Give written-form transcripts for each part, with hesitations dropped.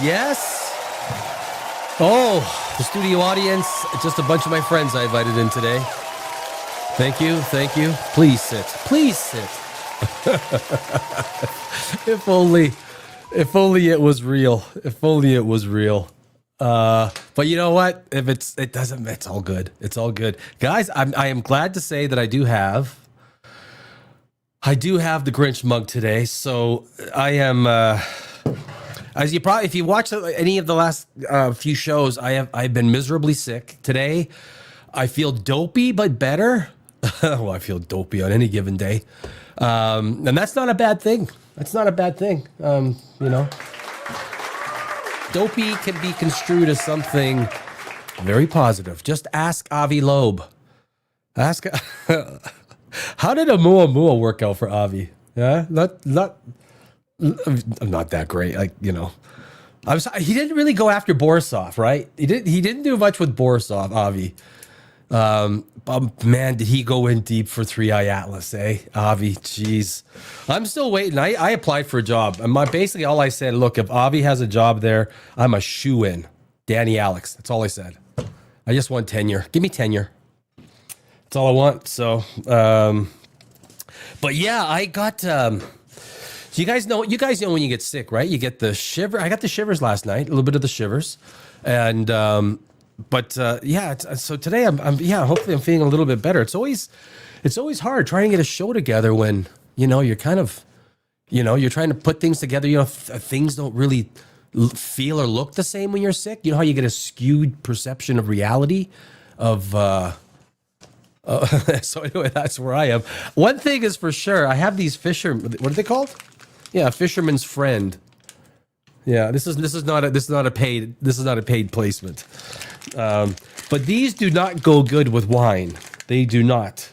Yes. Oh, the studio audience, just a bunch of my friends I invited in today. Thank you, thank you. Please sit. Please sit. If only it was real. If only it was real. But you know what? If it doesn't, it's all good. It's all good. Guys, I am glad to say that I do have the Grinch mug today. So I am as you probably, if you watch any of the last few shows, I've been miserably sick. Today, I feel dopey but better. Well, I feel dopey on any given day, and that's not a bad thing. That's not a bad thing. You know, dopey can be construed as something very positive. Just ask Avi Loeb. Ask how did a Muamua work out for Avi? Yeah, I'm not that great. Like, you know, he didn't really go after Borisov, right? He didn't do much with Borisov, Avi. But man, did he go in deep for 3-Eye Atlas, eh? Avi, jeez. I'm still waiting. I applied for a job. And basically all I said, look, if Avi has a job there, I'm a shoe-in. Danny Alex. That's all I said. I just want tenure. Give me tenure. That's all I want. So, but yeah, I got, so you guys know when you get sick, right? You get the shiver. I got the shivers last night, a little bit of the shivers. And, yeah, so today hopefully I'm feeling a little bit better. It's always hard trying to get a show together when, you know, you're kind of, you know, you're trying to put things together. You know, things don't really feel or look the same when you're sick. You know how you get a skewed perception of reality of, so anyway, that's where I am. One thing is for sure, I have these what are they called? Yeah, Fisherman's Friend. Yeah, this is not a paid placement. But these do not go good with wine. They do not.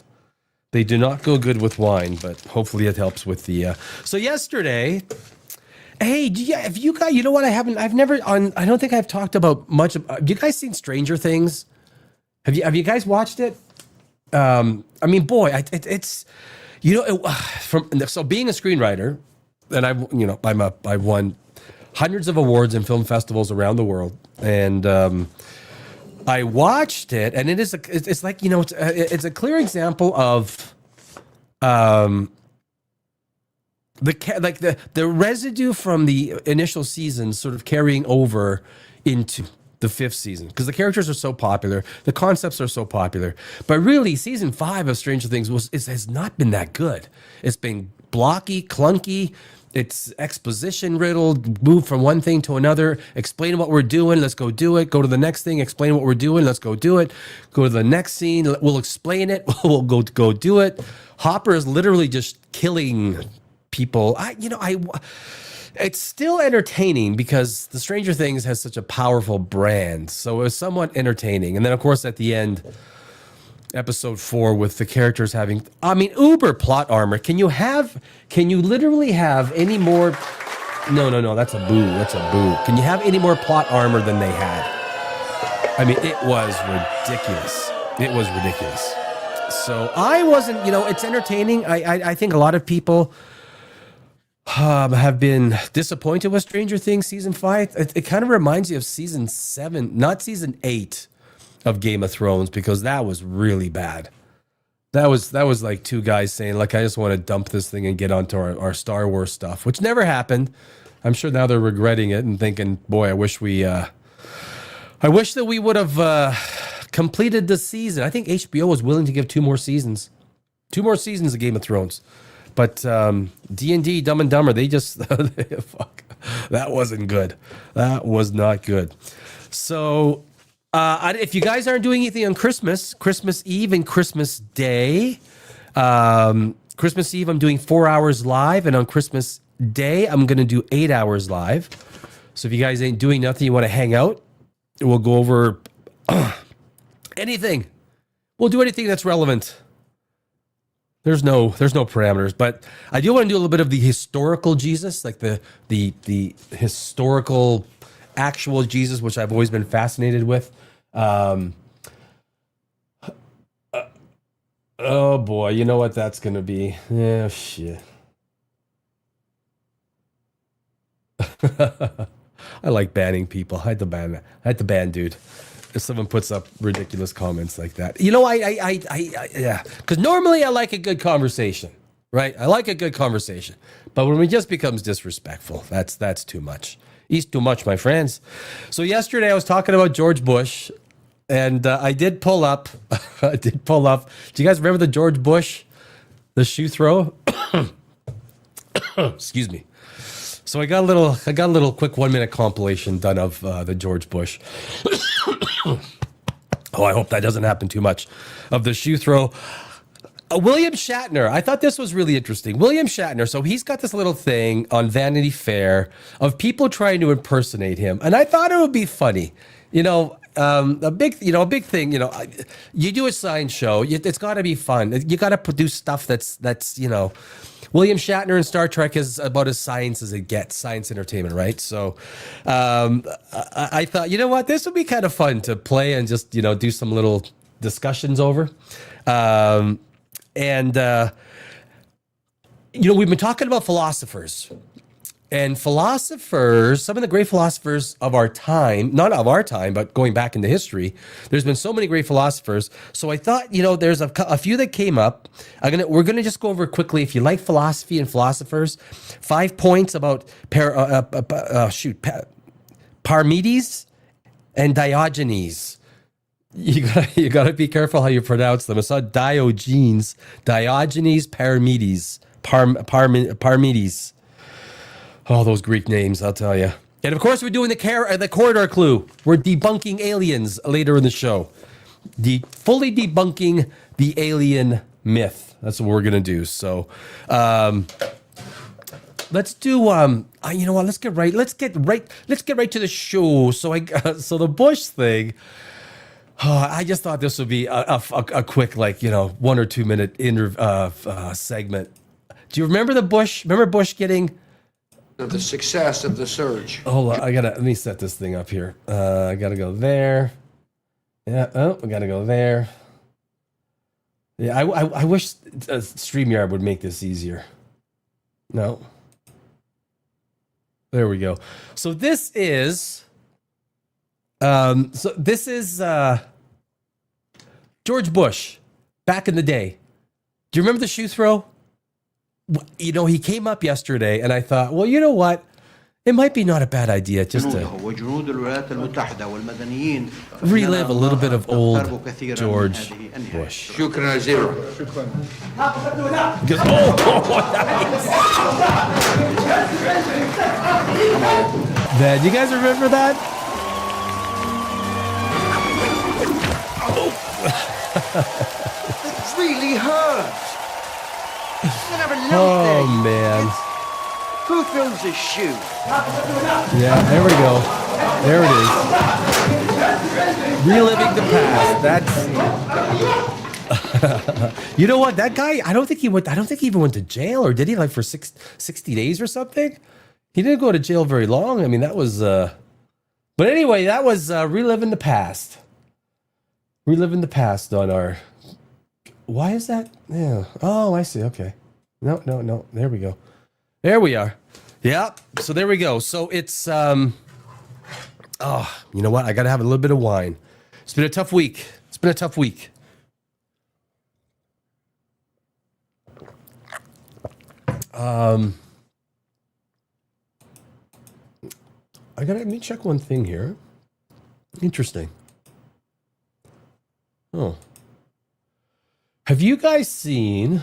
They do not go good with wine, but hopefully it helps with the so yesterday, hey, if you guys, you know what, I don't think I've talked about much have you guys seen Stranger Things? Have you guys watched it? I mean, boy, it's, you know, so being a screenwriter, and I've won hundreds of awards in film festivals around the world, and I watched it, and it's like, you know, it's a clear example of the residue from the initial seasons sort of carrying over into the fifth season, because the characters are so popular, the concepts are so popular. But really, season 5 of Stranger Things has not been that good. It's been blocky, clunky. It's exposition riddled, move from one thing to another, explain what we're doing, let's go do it, go to the next thing, explain what we're doing, let's go do it, go to the next scene, we'll explain it, we'll go do it. Hopper is literally just killing people. It's still entertaining because the Stranger Things has such a powerful brand, so it was somewhat entertaining. And then, of course, at the end, episode 4 with the characters having, I mean, uber plot armor. Can you literally have any more? No, that's a boo. That's a boo. Can you have any more plot armor than they had? I mean, it was ridiculous. It was ridiculous. So I wasn't, you know, it's entertaining. I think a lot of people have been disappointed with Stranger Things season 5. It kind of reminds you of season 7, not season 8 of Game of Thrones, because that was really bad. That was like two guys saying, like, I just want to dump this thing and get onto our Star Wars stuff, which never happened. I'm sure now they're regretting it and thinking, boy, I wish that we would have completed the season. I think HBO was willing to give 2 more seasons of Game of Thrones. But D&D, Dumb and Dumber, they just, fuck, that wasn't good. That was not good. So if you guys aren't doing anything on Christmas Eve and Christmas Day, Christmas Eve, I'm doing 4 hours live. And on Christmas Day, I'm going to do 8 hours live. So if you guys ain't doing nothing, you want to hang out, we'll go over anything. We'll do anything that's relevant. There's no parameters, but I do want to do a little bit of the historical Jesus, like the historical actual Jesus, which I've always been fascinated with. Oh boy, you know what that's gonna be? Yeah, shit. I like banning people. I had to ban dude. If someone puts up ridiculous comments like that, yeah. Because normally I like a good conversation, right? I like a good conversation, but when it just becomes disrespectful, that's too much. He's too much, my friends. So yesterday I was talking about George Bush, and I did pull up. I did pull up. Do you guys remember the George Bush, the shoe throw? Excuse me. So I got a little quick 1 minute compilation done of the George Bush. Oh, I hope that doesn't happen too much. Of the shoe throw. William Shatner. I thought this was really interesting. William Shatner. So he's got this little thing on Vanity Fair of people trying to impersonate him, and I thought it would be funny. A big thing. You do a science show. It's got to be fun. You got to produce stuff that's. William Shatner in Star Trek is about as science as it gets, science entertainment, right? So I thought, you know what, this would be kind of fun to play and just, do some little discussions over. We've been talking about philosophers. And philosophers, some of the great philosophers of our time, not of our time, but going back into history, there's been so many great philosophers. So I thought, there's a few that came up. We're gonna just go over quickly. If you like philosophy and philosophers, 5 points about Parmenides and Diogenes. You gotta be careful how you pronounce them. I saw Diogenes, Parmenides, Parmenides. Oh, those Greek names, I'll tell you. And of course, we're doing the corridor clue. We're debunking aliens later in the show. Fully debunking the alien myth. That's what we're gonna do. So, let's do. You know what? Let's get right to the show. So the Bush thing. I just thought this would be a quick, 1 or 2 minute segment. Do you remember the Bush? Remember Bush getting the success of the surge? Hold on, let me set this thing up here. I gotta go there. Yeah, I gotta go there. Yeah, I wish StreamYard would make this easier. No. There we go. So this is George Bush back in the day. Do you remember the shoe throw? He came up yesterday, and I thought, well, you know what? It might be not a bad idea just to relive a little bit of old George Bush. شكرا زيرو. Because, nice. Man, you guys remember that? It really hurts. Oh, man. Who throws a shoe? Yeah, there we go. There it is. Reliving the past. That's. You know what? That guy. I don't think he even went to jail, or did he? For 60 days or something. He didn't go to jail very long. I mean, that was. But anyway, that was reliving the past. Reliving the past on our. Why is that? Yeah. Oh, I see. Okay. No. There we go. There we are. Yep. So there we go. So it's you know what? I gotta have a little bit of wine. It's been a tough week. Let me check one thing here. Interesting. Oh. Have you guys seen?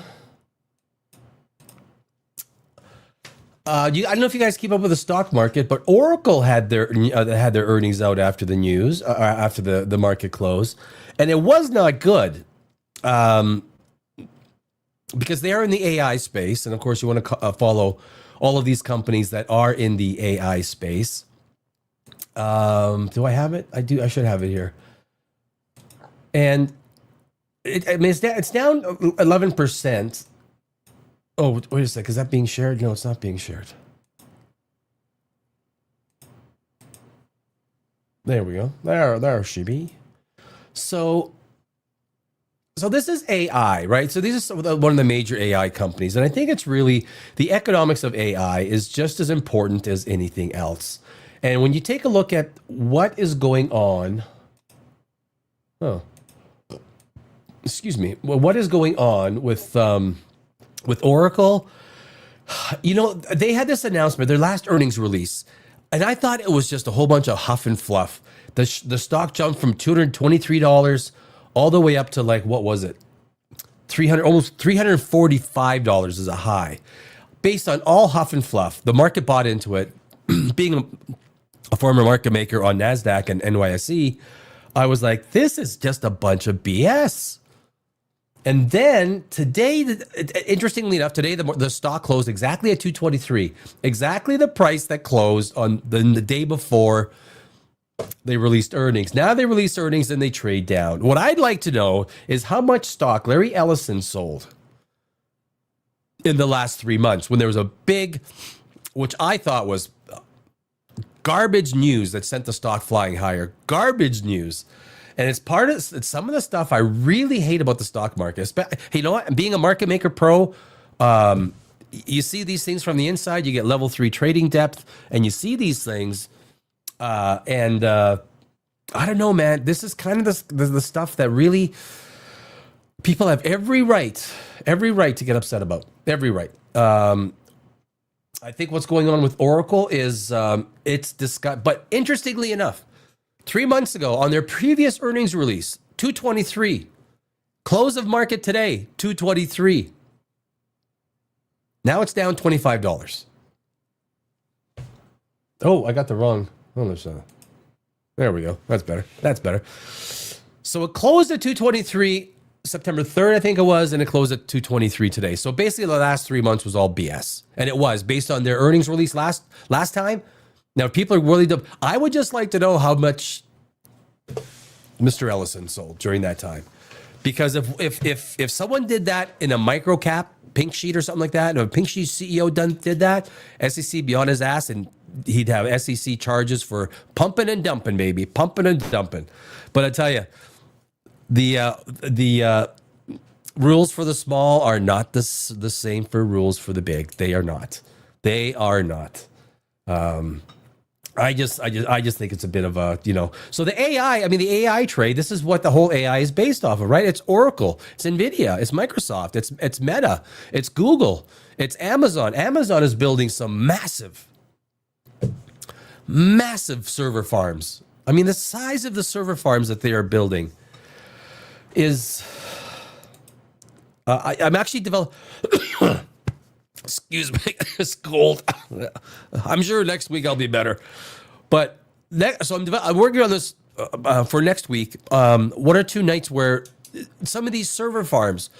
I don't know if you guys keep up with the stock market, but Oracle had their earnings out after the news, after the market close, and it was not good, because they are in the AI space, and of course you want to follow all of these companies that are in the AI space. Do I have it? I do. I should have it here. And it's down 11%. Oh, wait a sec. Is that being shared? No, it's not being shared. There we go. There she be. So this is AI, right? So this is one of the major AI companies. And I think it's really, the economics of AI is just as important as anything else. And when you take a look at what is going on, excuse me, well, what is going on with Oracle? You know, they had this announcement, their last earnings release, and I thought it was just a whole bunch of huff and fluff. The stock jumped from $223 all the way up to, like, what was it? Almost $345 is a high. Based on all huff and fluff, the market bought into it. Being a former market maker on NASDAQ and NYSE, I was like, this is just a bunch of BS. And then today, interestingly enough, today the stock closed exactly at 223, exactly the price that closed on the day before they released earnings. Now they release earnings and they trade down. What I'd like to know is how much stock Larry Ellison sold in the last 3 months when there was a big, which I thought was garbage news that sent the stock flying higher. Garbage news. And it's some of the stuff I really hate about the stock market. You know what? Being a market maker pro, you see these things from the inside. You get level 3 trading depth, and you see these things. I don't know, man. This is kind of the stuff that really people have every right to get upset about. Every right. I think what's going on with Oracle is it's discussed. But interestingly enough, 3 months ago on their previous earnings release, 223. Close of market today, 223. Now it's down $25. Oh, I got the wrong. Oh, there we go. That's better. That's better. So it closed at 223 September 3rd, I think it was, and it closed at 223 today. So basically the last 3 months was all BS. And it was based on their earnings release last time. Now, people are really dumb. I would just like to know how much Mr. Ellison sold during that time. Because if someone did that in a micro cap pink sheet or something like that, and if a pink sheet CEO did that, SEC be on his ass, and he'd have SEC charges for pumping and dumping, baby. Pumping and dumping. But I tell you, the rules for the small are not the same for rules for the big. They are not. They are not. I just think it's a bit of a, so the AI trade, this is what the whole AI is based off of, right? It's Oracle, it's NVIDIA, it's Microsoft, it's Meta, it's Google, it's Amazon. Amazon is building some massive server farms. I mean, the size of the server farms that they are building is, I'm actually developing, excuse me, it's cold. I'm sure next week I'll be better. But I'm working on this for next week. 1 or 2 nights where some of these server farms,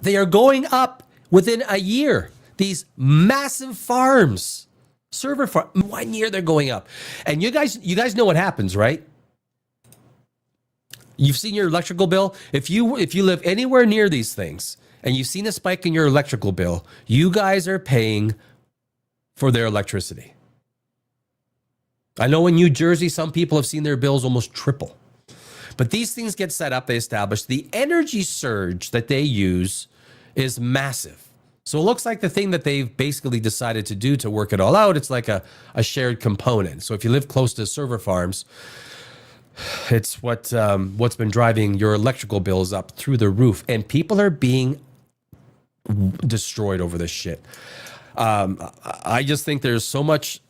they are going up within a year. These massive farms, server farm, 1 year they're going up. And you guys know what happens, right? You've seen your electrical bill. If you live anywhere near these things, and you've seen a spike in your electrical bill, you guys are paying for their electricity. I know in New Jersey, some people have seen their bills almost triple. But these things get set up, they establish. The energy surge that they use is massive. So it looks like the thing that they've basically decided to do to work it all out, it's like a shared component. So if you live close to server farms, it's what's been driving your electrical bills up through the roof. And people are being destroyed over this shit. I just think there's so much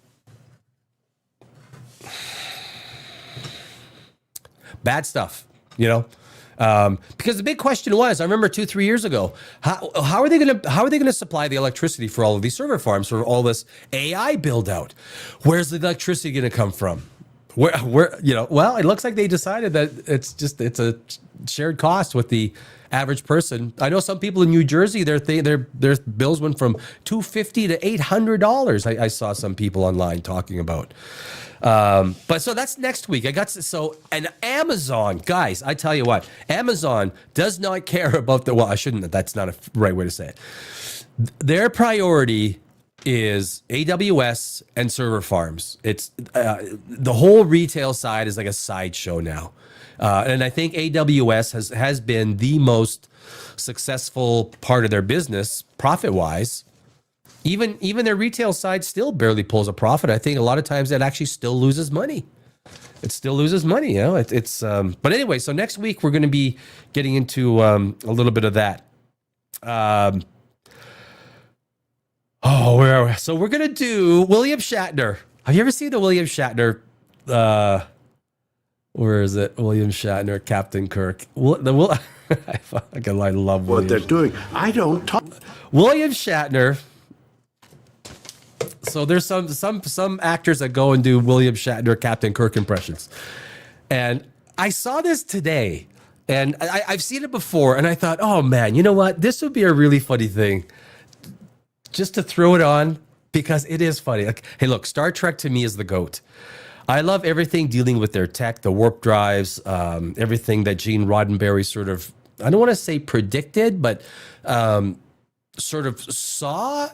bad stuff, because the big question was, I remember 2-3 years ago, how are they going to supply the electricity for all of these server farms, for all this AI build out? Where's the electricity going to come from? Well, it looks like they decided that it's a shared cost with the average person. I know some people in New Jersey, their bills went from $250 to $800. I saw some people online talking about. But so that's next week. And Amazon, guys, I tell you what, Amazon does not care about that's not a right way to say it. Their priority is AWS and server farms. It's the whole retail side is like a sideshow now. And I think AWS has been the most successful part of their business, profit-wise. Even their retail side still barely pulls a profit. I think a lot of times it actually still loses money. It still loses money, you know. But anyway, so next week we're going to be getting into a little bit of that. So we're going to do William Shatner. Have you ever seen the William Shatner? Where is it? William Shatner, Captain Kirk. I love What they're doing. I don't talk. William Shatner. So there's some actors that go and do William Shatner, Captain Kirk impressions. And I saw this today, and I've seen it before, and I thought, oh man, you know what? This would be a really funny thing just to throw it on, because it is funny. Like, hey, look, Star Trek to me is the GOAT. I love everything dealing with their tech, the warp drives, everything that Gene Roddenberry sort of, I don't want to say predicted, but sort of saw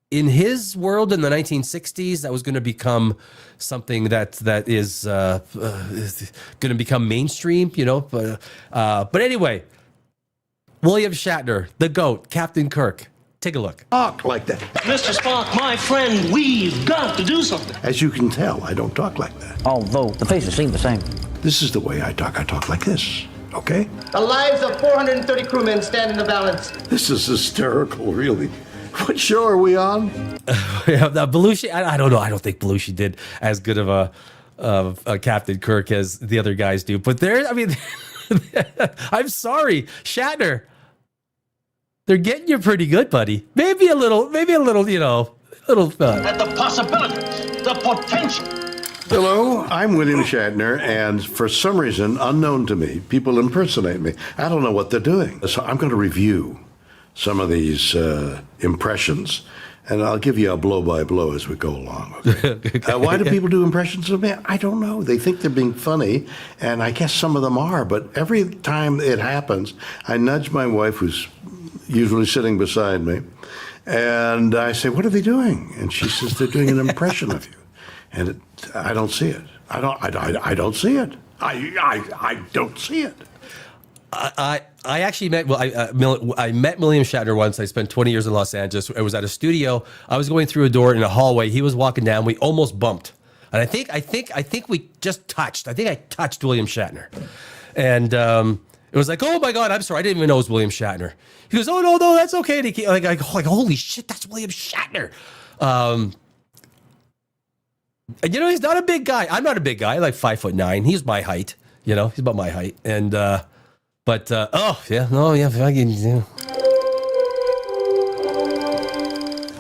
in his world in the 1960s that was going to become something that is going to become mainstream, you know. But anyway, William Shatner, the GOAT, Captain Kirk. Take a look. Talk like that. Mr. Spock, my friend, we've got to do something. As you can tell, I don't talk like that. Although the faces seem the same. This is the way I talk. I talk like this. Okay? The lives of 430 crewmen stand in the balance. This is hysterical, really. What show are we on? Yeah, Belushi. I don't know. I don't think Belushi did as good of a Captain Kirk as the other guys do. But there, I mean, I'm sorry, Shatner. They're getting you pretty good, buddy. Maybe a little, you know, little. At the possibilities, the potential. Hello, I'm William Shatner, and for some reason, unknown to me, people impersonate me. I don't know what they're doing. So I'm going to review some of these impressions, and I'll give you a blow-by-blow as we go along. Okay? Why do people do impressions of me? I don't know. They think they're being funny, and I guess some of them are, but every time it happens, I nudge my wife, who's usually sitting beside me, and I say, what are they doing? And she says, they're doing an impression of you. And I don't see it. I don't see it. I don't see it. I actually met, I met William Shatner once. I spent 20 years in Los Angeles. I was at a studio. I was going through a door in a hallway. He was walking down. We almost bumped. And I think we just touched. I think I touched William Shatner. And it was like, oh my God, I'm sorry. I didn't even know it was William Shatner. He goes, oh no, that's okay. And he, like holy shit, that's William Shatner. And you know, he's not a big guy. I'm not a big guy, like 5'9". He's my height. You know, he's about my height. And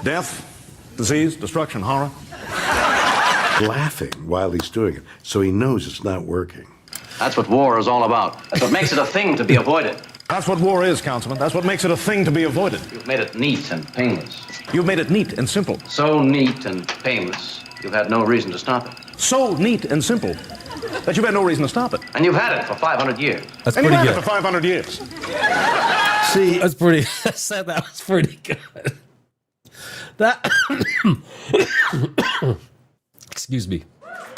Death, disease, destruction, horror. Laughing while he's doing it, so he knows it's not working. That's what war is all about. That's what makes it a thing to be avoided. That's what war is, Councilman. That's what makes it a thing to be avoided. You've made it neat and painless. You've made it neat and simple. So neat and painless, you've had no reason to stop it. So neat and simple that you've had no reason to stop it. And you've had it for 500 years. That's And pretty you've had good. it for 500 years. See, That's pretty. I said that was pretty good. That. Excuse me.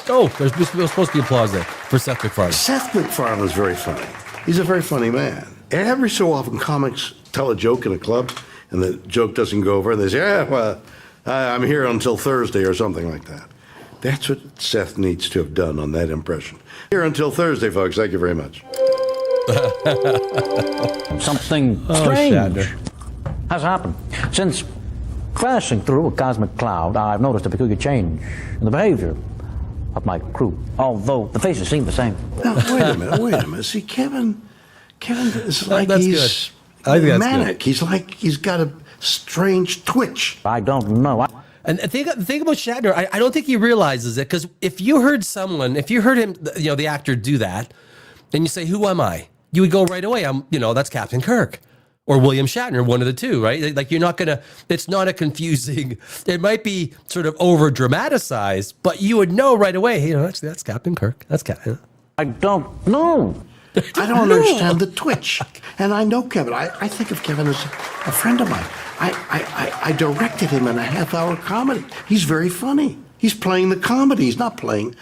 Oh, there's supposed to be applause there for Seth MacFarlane. Seth MacFarlane is very funny. He's a very funny man. Every so often, comics tell a joke in a club, and the joke doesn't go over, and they say, well, I'm here until Thursday, or something like that. That's what Seth needs to have done on that impression. Here until Thursday, folks. Thank you very much. Something strange has happened. Since crashing through a cosmic cloud, I've noticed a peculiar change in the behavior of my crew, although the faces seem the same. Now, wait a minute. See, Kevin is like That's he's good. I think that's manic. He's like he's got a strange twitch. I don't know. And the thing about Shatner, I don't think he realizes it, because if you heard him, you know, the actor do that, and you say, who am I? You would go right away, that's Captain Kirk or William Shatner, one of the two, right? Like you're not gonna, it's not a confusing, it might be sort of over dramatized, but you would know right away, hey, actually that's Captain Kirk. That's Captain. I don't know. I don't understand the twitch. And I know Kevin. I think of Kevin as a friend of mine. I directed him in a half-hour comedy. He's very funny. He's playing the comedy. He's not playing.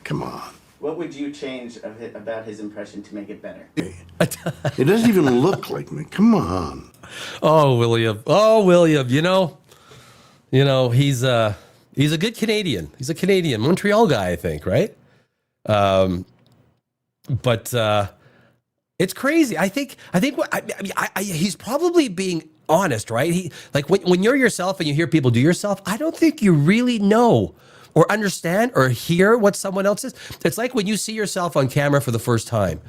Come on. What would you change about his impression to make it better? It doesn't even look like me. Come on. Oh, William. Oh, William. You know, he's a good Canadian. He's a Canadian Montreal guy, I think, right? But it's crazy. I think he's probably being honest, right? He like when you're yourself and you hear people do yourself, I don't think you really know or understand or hear what someone else is. It's like when you see yourself on camera for the first time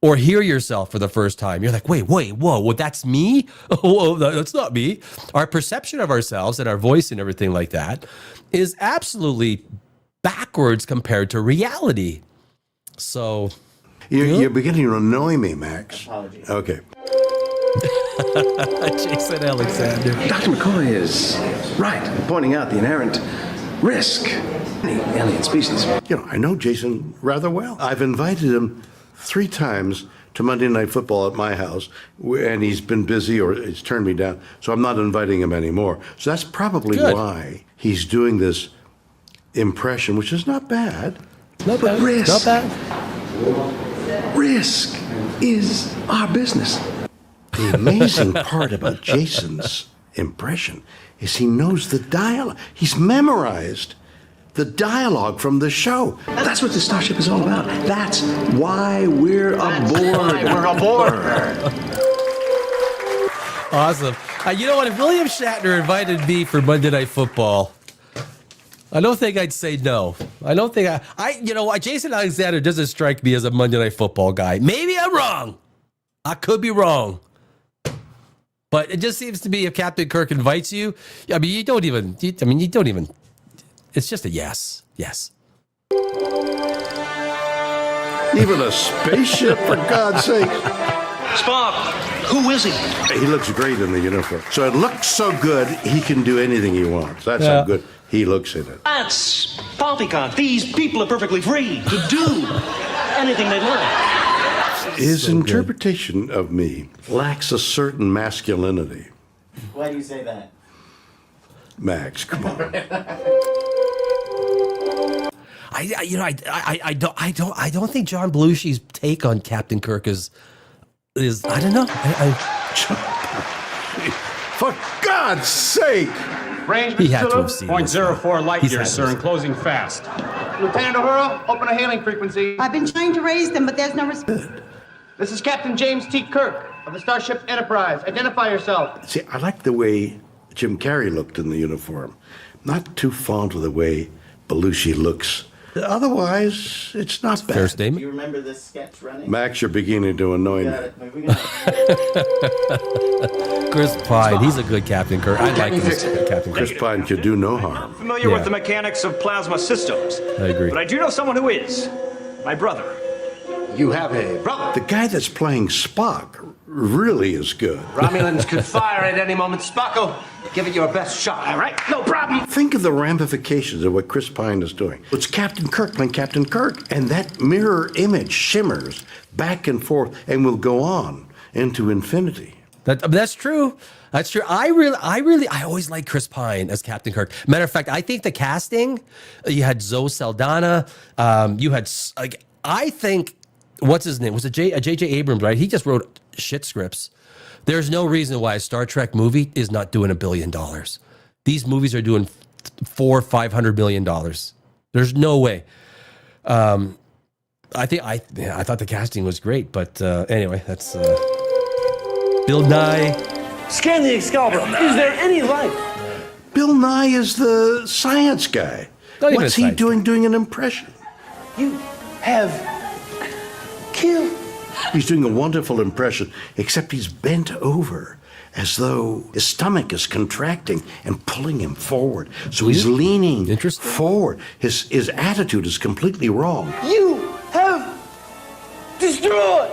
or hear yourself for the first time. You're like, wait, whoa, well, that's me? Oh, that's not me. Our perception of ourselves and our voice and everything like that is absolutely backwards compared to reality. So you're beginning to annoy me, Max. Apologies. Okay. Jason Alexander. Dr. McCoy is right in pointing out the inherent risk in any alien species. You know, I know Jason rather well. I've invited him 3 times to Monday Night Football at my house, and he's been busy or he's turned me down, so I'm not inviting him anymore. So that's probably why he's doing this impression, which is not bad. Not bad. Risk. Not bad. Risk is our business. The amazing part about Jason's impression is he knows the dialogue. He's memorized the dialogue from the show. That's what the Starship is all about. That's why we're aboard. We're aboard. Awesome. You know what? If William Shatner invited me for Monday Night Football, I don't think I'd say no. I don't think you know what? Jason Alexander doesn't strike me as a Monday Night Football guy. Maybe I'm wrong. I could be wrong. But it just seems to be if Captain Kirk invites you, I mean, you don't even, it's just a yes. Yes. Even a spaceship, for God's sake. Spock, who is he? He looks great in the uniform. So it looks so good, he can do anything he wants. That's how good he looks in it. That's poppycock. These people are perfectly free to do anything they like. His interpretation of me lacks a certain masculinity. Why do you say that? Max, come on. I don't think John Belushi's take on Captain Kirk is I don't know. For God's sake! Range, He had to Mr. have seen this. 0.04 light He's years, had sir, this. and closing fast. Lieutenant Uhura, open a hailing frequency. I've been trying to raise them, but there's no response. This is Captain James T. Kirk of the Starship Enterprise. Identify yourself. See, I like the way Jim Carrey looked in the uniform. Not too fond of the way Belushi looks. Otherwise, it's not bad. Fair Do statement. you remember this sketch running? Max, you're beginning to annoy me. Got it. Moving on. Chris Pine, he's a good Captain Kirk. I like this Captain Chris Kirk. Pine could do no harm. Familiar Yeah. with the mechanics of plasma systems. I agree. But I do know someone who is. My brother. You have a brother. The guy that's playing Spock really is good. Romulans could fire at any moment. Spock'll give it your best shot. All right, no problem. Think of the ramifications of what Chris Pine is doing. It's Captain Kirk playing Captain Kirk, and that mirror image shimmers back and forth and will go on into infinity. That's true. That's true. I always liked Chris Pine as Captain Kirk. Matter of fact, I think the casting, you had Zoe Saldana, you had I think, what's his name? Was it J.J. Abrams, right? He just wrote shit scripts. There's no reason why a Star Trek movie is not doing $1 billion. These movies are doing $400-500 million. There's no way. I thought the casting was great, but anyway, that's Bill Nye. Scan the Excalibur. Is there any life? Bill Nye is the science guy. Not even What's a he science doing an impression? You have killed. He's doing a wonderful impression, except he's bent over as though his stomach is contracting and pulling him forward. So he's leaning forward. His attitude is completely wrong. You have destroyed.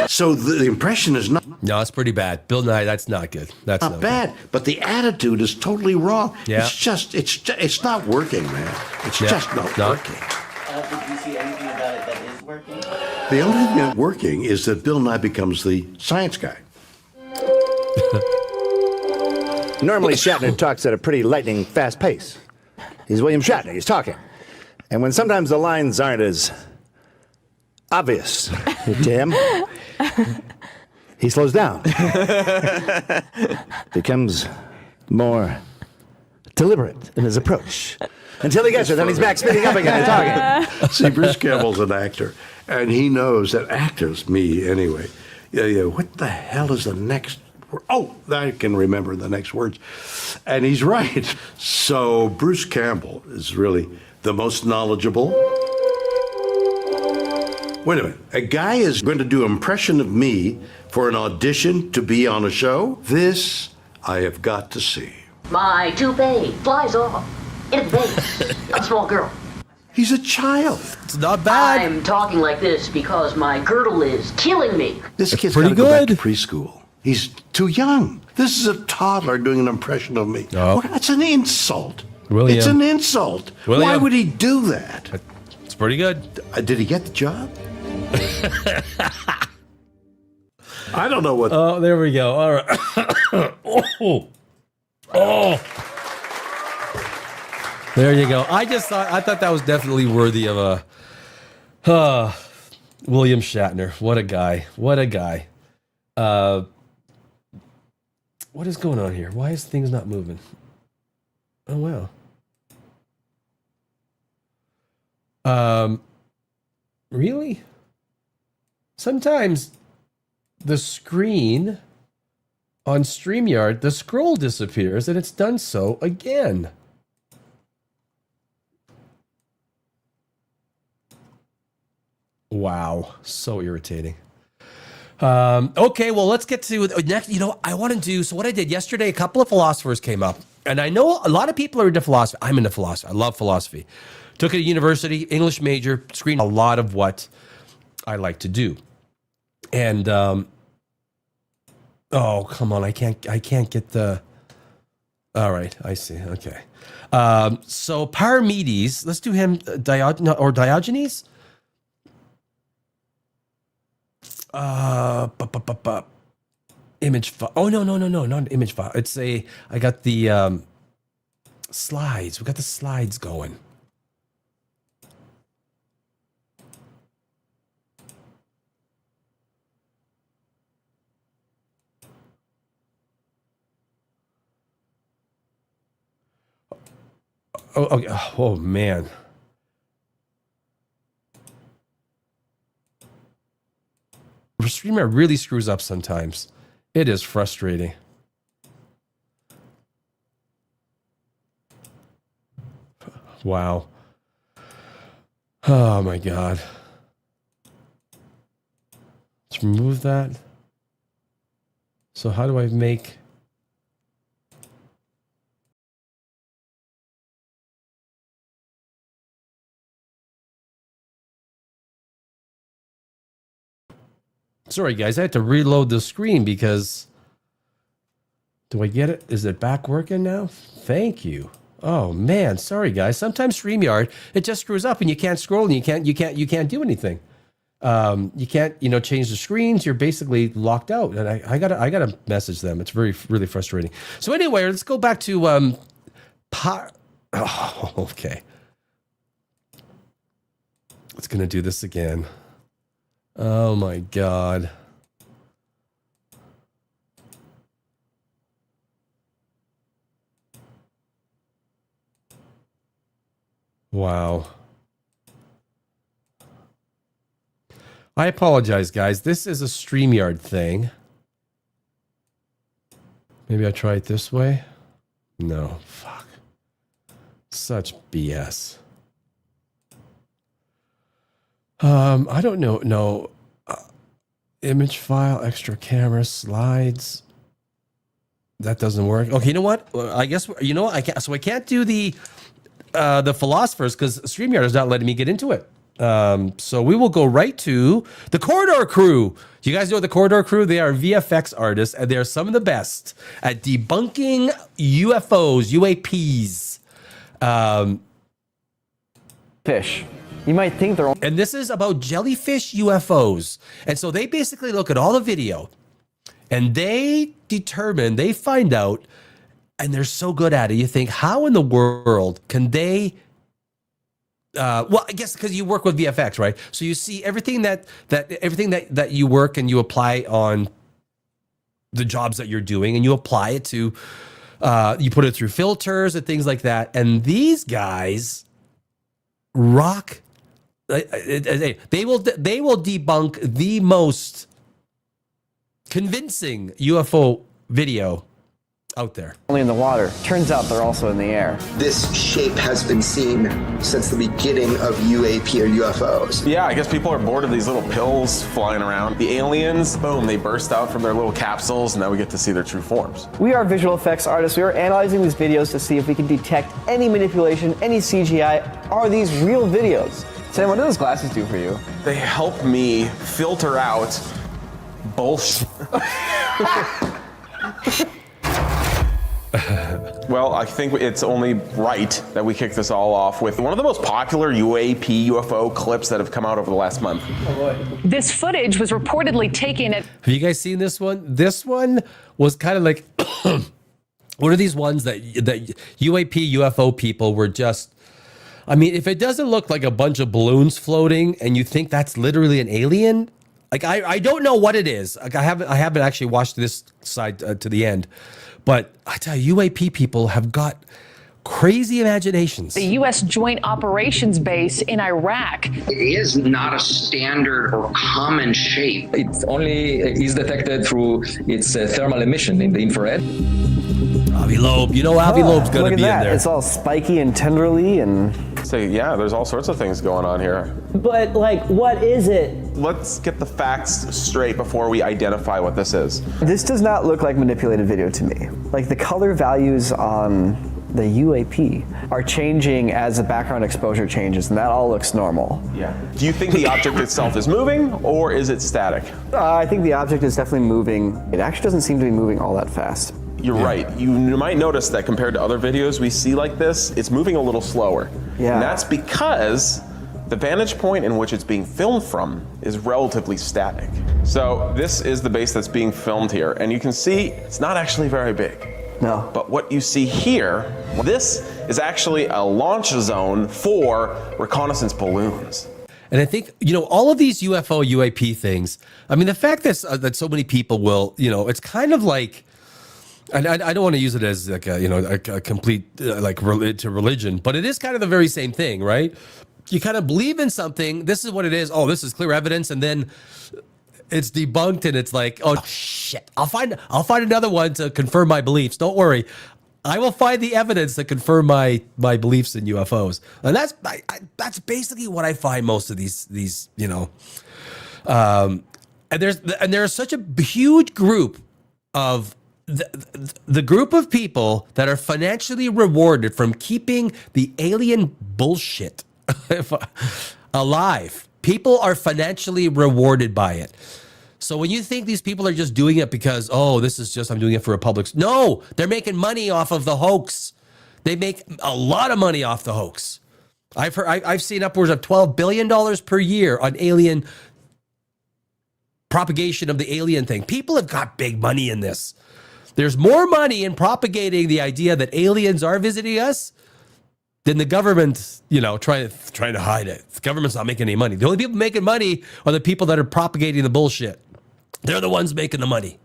So the impression is not No, it's pretty bad. Bill Nye, that's not good. That's not bad, but the attitude is totally wrong. Yeah. It's not working, man. It's just not working. Did you see anything about it that is working? The only thing that's working is that Bill Nye becomes the science guy. Normally, Shatner talks at a pretty lightning fast pace. He's William Shatner, he's talking. And when sometimes the lines aren't as obvious to him. He slows down. Becomes more deliberate in his approach. Until he gets it, then he's back speeding up again and talking. See, Bruce Campbell's an actor, and he knows that actors, me anyway, what the hell is the next word? Oh, I can remember the next words. And he's right. So Bruce Campbell is really the most knowledgeable. Wait a minute. A guy is going to do an impression of me for an audition to be on a show? This I have got to see. My toupee flies off in a vase of a small girl. He's a child. It's not bad. I'm talking like this because my girdle is killing me. This kid's got to go back to preschool. He's too young. This is a toddler doing an impression of me. Oh. That's an insult. William. It's an insult. William. Why would he do that? It's pretty good. Did he get the job? I don't know what. Oh, there we go. All right. Oh. There you go. I thought that was definitely worthy of a William Shatner. What a guy. What a guy. What is going on here? Why is things not moving? Oh wow. Really? Sometimes the screen on StreamYard, the scroll disappears, and it's done so again. Wow, so irritating. Okay, well, let's get to next. You know, I want to do, so what I did yesterday, a couple of philosophers came up, and I know a lot of people are into philosophy. I'm into philosophy. I love philosophy. Took it at university, English major, screened a lot of what I like to do. And, oh, come on, I can't get the, all right, I see, okay. So Parmenides, let's do him, Diogenes? Image file. Oh, no, not an image file. It's I got the slides. We got the slides going. Oh, okay. Oh man. Streamer really screws up sometimes. It is frustrating. Wow. Oh my God. Let's remove that. So how do I make... Sorry, guys, I had to reload the screen because... Do I get it? Is it back working now? Thank you. Oh man, sorry guys. Sometimes StreamYard, it just screws up and you can't scroll and you can't do anything. You can't, change the screens. You're basically locked out. And I gotta message them. It's really frustrating. So anyway, let's go back to oh, okay. It's gonna do this again. Oh my God. Wow. I apologize, guys. This is a StreamYard thing. Maybe I try it this way? No. Fuck. Such BS. I don't know. No. Image file, extra camera, slides. That doesn't work. Okay, you know what? I guess, I can't. So I can't do the philosophers because StreamYard is not letting me get into it. So we will go right to the Corridor Crew. You guys know the Corridor Crew? They are VFX artists, and they are some of the best at debunking UFOs, UAPs. Fish. You might think they're... And this is about jellyfish UFOs. And so they basically look at all the video, and they find out, and they're so good at it. You think, how in the world can they well, I guess because you work with VFX, right? So you see everything that you work and you apply on the jobs that you're doing, and you apply it to, you put it through filters and things like that. And these guys rock. They will debunk the most convincing UFO video out there. Only in the water. Turns out they're also in the air. This shape has been seen since the beginning of UAP or UFOs. Yeah, I guess people are bored of these little pills flying around. The aliens, boom, they burst out from their little capsules, and now we get to see their true forms. We are visual effects artists. We are analyzing these videos to see if we can detect any manipulation, any CGI. Are these real videos? Sam, what do those glasses do for you? They help me filter out bullshit. Well, I think it's only right that we kick this all off with one of the most popular UFO clips that have come out over the last month. This footage was reportedly taken at... Have you guys seen this one? This one was kind of like one of these ones that UAP, UFO people were just... I mean, if it doesn't look like a bunch of balloons floating and you think that's literally an alien... Like, I don't know what it is. Like, I haven't actually watched this side to the end. But I tell you, UAP people have got crazy imaginations. The U.S. Joint Operations Base in Iraq. It is not a standard or common shape. It only is detected through its thermal emission in the infrared. Avi Loeb, you know Avi Loeb's going to be in there. It's all spiky and tenderly and... So yeah, there's all sorts of things going on here. But like, what is it? Let's get the facts straight before we identify what this is. This does not look like manipulated video to me. Like the color values on the UAP are changing as the background exposure changes, and that all looks normal. Yeah. Do you think the object itself is moving, or is it static? I think the object is definitely moving. It actually doesn't seem to be moving all that fast. You're right. You might notice that compared to other videos we see like this, it's moving a little slower. Yeah. And that's because the vantage point in which it's being filmed from is relatively static. So this is the base that's being filmed here, and you can see it's not actually very big. No. But what you see here, this is actually a launch zone for reconnaissance balloons. And I think, you know, all of these UFO, UAP things, I mean, the fact that so many people will, you know, it's kind of like, and I don't want to use it as like a, you know, a complete like to religion, but it is kind of the very same thing, right? You kind of believe in something. This is what it is. Oh, this is clear evidence, and then it's debunked, and it's like, oh shit! I'll find another one to confirm my beliefs. Don't worry, I will find the evidence to confirm my beliefs in UFOs, and that's basically what I find most of these you know. And there's such a huge group of. The group of people that are financially rewarded from keeping the alien bullshit alive. People are financially rewarded by it. So when you think these people are just doing it because, oh, this is just, I'm doing it for a public... No, they're making money off of the hoax. They make a lot of money off the hoax. I've seen upwards of $12 billion per year on alien propagation of the alien thing. People have got big money in this. There's more money in propagating the idea that aliens are visiting us than the government, you know, trying to hide it. The government's not making any money. The only people making money are the people that are propagating the bullshit. They're the ones making the money.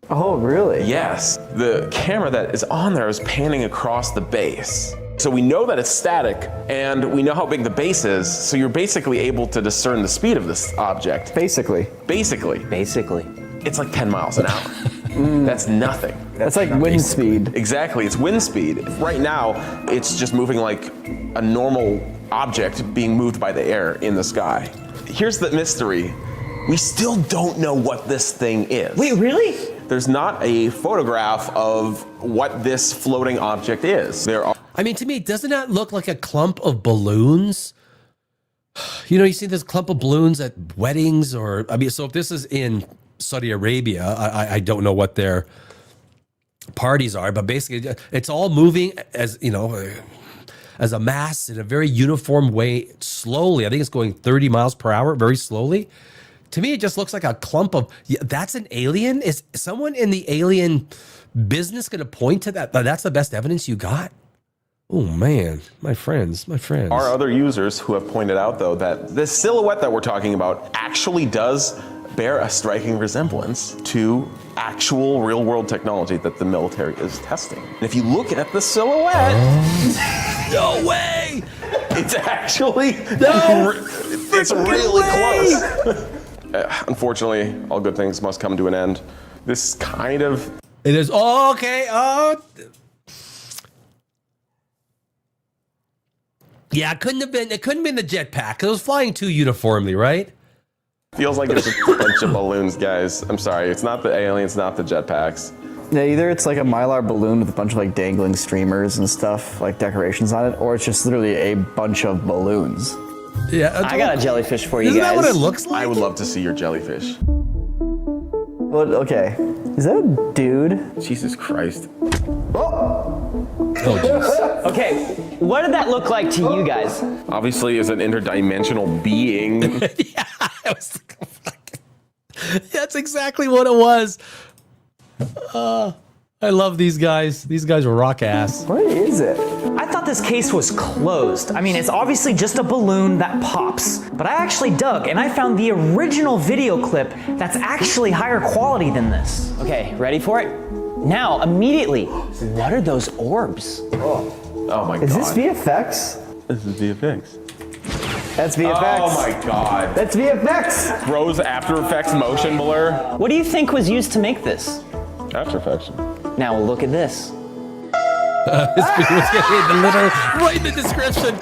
Oh, really? Yes. The camera that is on there is panning across the base. So we know that it's static, and we know how big the base is, so you're basically able to discern the speed of this object. Basically. It's like 10 miles an hour. That's nothing. That's like wind speed. Exactly, it's wind speed. Right now, it's just moving like a normal object being moved by the air in the sky. Here's the mystery. We still don't know what this thing is. Wait, really? There's not a photograph of what this floating object is. I mean, to me, doesn't that look like a clump of balloons? You know, you see this clump of balloons at weddings, or, I mean, so if this is in Saudi Arabia, I don't know what their parties are, but basically it's all moving as, you know, as a mass in a very uniform way, slowly. I think it's going 30 miles per hour, very slowly. To me, it just looks like a clump of, that's an alien? Is someone in the alien business going to point to that? That's the best evidence you got? Oh man, my friends. Are other users who have pointed out, though, that this silhouette that we're talking about actually does bear a striking resemblance to actual real-world technology that the military is testing. And if you look at the silhouette, no way! It's actually it's really close. Unfortunately, all good things must come to an end. This kind of it is. Oh, okay. Oh. Yeah, it couldn't have been the jetpack. It was flying too uniformly, right? Feels like it's a bunch of balloons, guys. I'm sorry, it's not the aliens, not the jetpacks. Yeah, either it's like a Mylar balloon with a bunch of like dangling streamers and stuff, like decorations on it, or it's just literally a bunch of balloons. Yeah, I got a jellyfish for you Isn't guys. that what it looks like? I would love to see your jellyfish. Well, okay. Is that a dude? Jesus Christ. Oh, jeez. Okay, what did that look like to you guys? Obviously, as an interdimensional being. Yeah, I was that's exactly what it was. I love these guys. These guys are rock ass. What is it? I thought this case was closed. I mean, it's obviously just a balloon that pops. But I actually dug and I found the original video clip that's actually higher quality than this. Okay, ready for it? Now, immediately, what are those orbs? Oh my god. Is this VFX? This is VFX. That's VFX. Oh my god. That's VFX. Bros After Effects motion blur. What do you think was used to make this? After Effects. Now look at this. This video was getting the literal right in the description.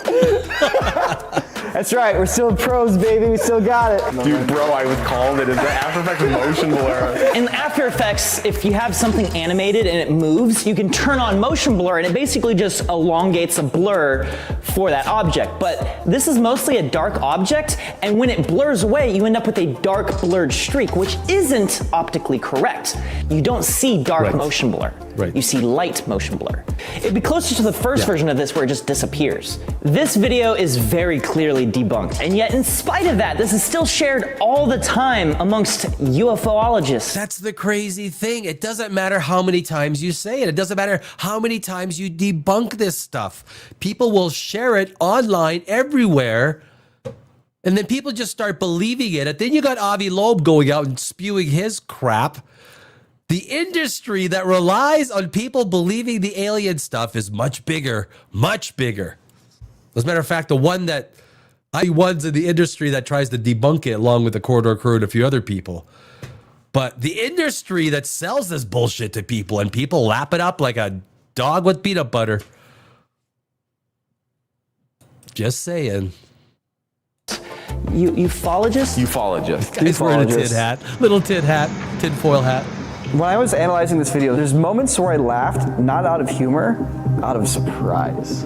That's right, we're still pros, baby. We still got it. Dude, bro, I was called it. It's the After Effects motion blur. In After Effects, if you have something animated and it moves, you can turn on motion blur and it basically just elongates a blur for that object. But this is mostly a dark object, and when it blurs away, you end up with a dark blurred streak, which isn't optically correct. You don't see dark motion blur. Right. You see light motion blur. It'd be closer to the first version of this where it just disappears. This video is very clearly debunked, and yet in spite of that, this is still shared all the time amongst UFOologists. That's the crazy thing. It doesn't matter how many times you say it. It doesn't matter how many times you debunk this stuff. People will share it online everywhere, and then people just start believing it. And then you got Avi Loeb going out and spewing his crap. The industry that relies on people believing the alien stuff is much bigger, much bigger. As a matter of fact, the one's in the industry that tries to debunk it along with the Corridor Crew and a few other people. But the industry that sells this bullshit to people and people lap it up like a dog with peanut butter. Just saying. Ufologist? Ufologist. He's wearing a tin hat. Little tin hat. Tin foil hat. When I was analyzing this video, there's moments where I laughed, not out of humor, out of surprise.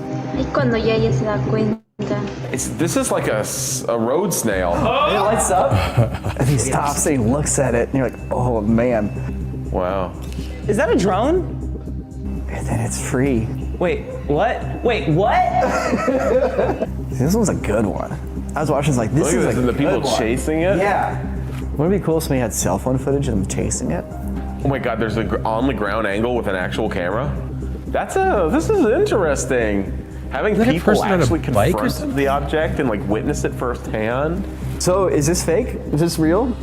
This is like a road snail. And it lights up, and he stops and he looks at it, and you're like, oh man. Wow. Is that a drone? And then it's free. Wait, what? Wait, what? This one's a good one. I was watching this like, this is a the good people one. chasing it? Yeah. Wouldn't it be cool if somebody had cell phone footage of them chasing it? Oh my god, there's a on the ground angle with an actual camera. This is interesting. Having people actually confront the object and like witness it firsthand. So is this fake? Is this real?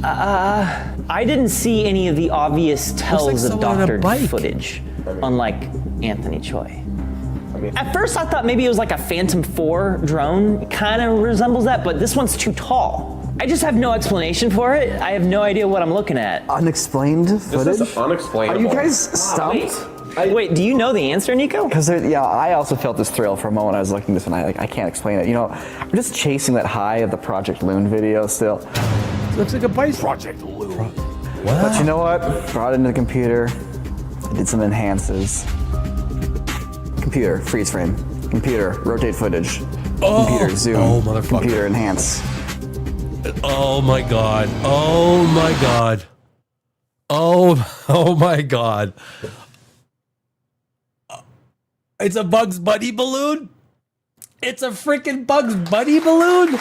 I didn't see any of the obvious tells of doctored footage, unlike Anthony Choi. At first I thought maybe it was like a Phantom 4 drone. It kind of resembles that, but this one's too tall. I just have no explanation for it. I have no idea what I'm looking at. Unexplained footage? This is unexplainable. Are you guys stumped? Wait, do you know the answer, Nico? Because yeah, I also felt this thrill for a moment. I was looking at this and I can't explain it. You know, I'm just chasing that high of the Project Loon video still. Looks like a bison. Project Loon. But you know what? Brought it into the computer. I did some enhances. Computer, freeze frame. Computer, rotate footage. Computer, zoom. Oh, motherfucker. Computer, enhance. Oh my god. Oh my god. Oh my god. It's a Bugs Bunny balloon? It's a freaking Bugs Bunny balloon?